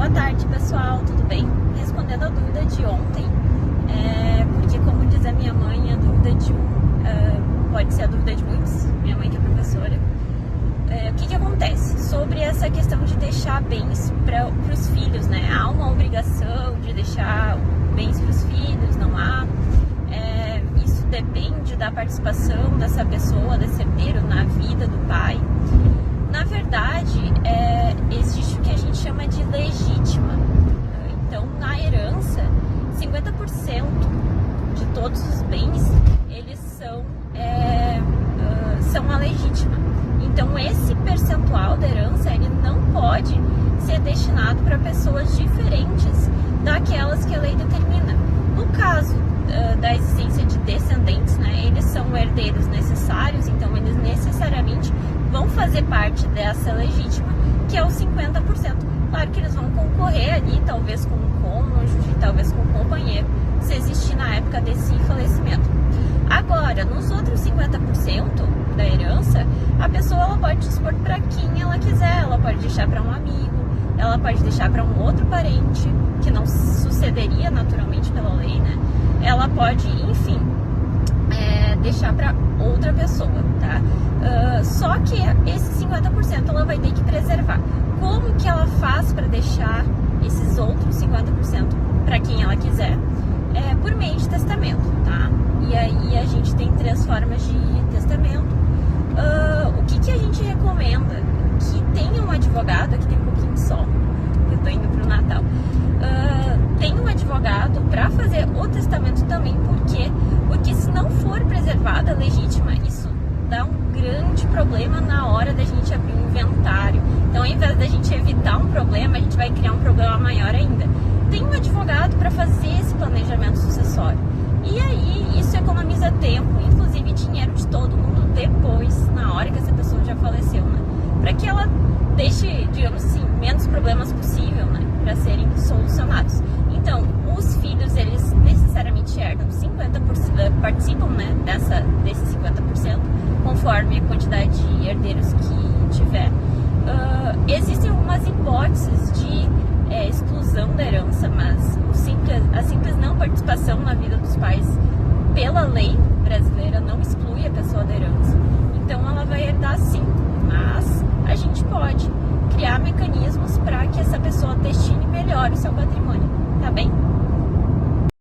Boa tarde, pessoal, tudo bem? Respondendo a dúvida de ontem, porque como diz a minha mãe, a dúvida de pode ser a dúvida de muitos, minha mãe que é professora. O que acontece? Sobre essa questão de deixar bens para os filhos, né? Há uma obrigação de deixar bens para os filhos, não há? Isso depende da participação dessa pessoa, desse herdeiro na vida do pai. Na verdade, existe o que a gente chama de legítima. Então, na herança, 50% de todos os bens, eles são a legítima. Então, esse percentual da herança, ele não pode ser destinado para pessoas diferentes daquelas que a lei determina. No caso da existência de descendentes, né, eles são herdeiros necessários, então eles necessariamente vão fazer parte dessa legítima, que é os 50%. Claro que eles vão concorrer ali, talvez com um cônjuge, talvez com um companheiro, se existir na época desse falecimento. Agora, nos outros 50% da herança, a pessoa ela pode dispor para quem ela quiser, ela pode deixar para um amigo, ela pode deixar para um outro parente, que não sucederia naturalmente pela lei, né? Ela pode, enfim, deixar para outra pessoa, tá? Só que esses 50% ela vai ter que preservar. Como que ela faz para deixar esses outros 50% para quem ela quiser? Por meio de testamento, tá? E aí a gente tem 3 formas de testamento. O que a gente recomenda? Que tenha um advogado, aqui tem um pouquinho de sol, eu tô indo pro Natal. Tem um advogado para fazer o testamento também, por quê? Porque se não for preservada a legítima, isso dá um grande problema na hora da gente abrir um inventário. Então, ao invés da gente evitar um problema, a gente vai criar um problema maior ainda. Tem um advogado para fazer esse planejamento sucessório. E aí, isso economiza tempo, inclusive dinheiro de todo mundo depois, na hora que essa pessoa já faleceu, né? Para que ela deixe, digamos assim, menos problemas possível, né? Para serem solucionados. Então, os filhos, eles necessariamente herdam 50%, participam, né, desses 50%, conforme a quantidade de herdeiros que tiver. Existem algumas hipóteses de exclusão da herança, mas a simples não participação na vida dos pais, pela lei brasileira, não exclui a pessoa da herança. Então, ela vai herdar sim, mas a gente pode criar mecanismos para que essa pessoa destine melhor o seu patrimônio, tá bem?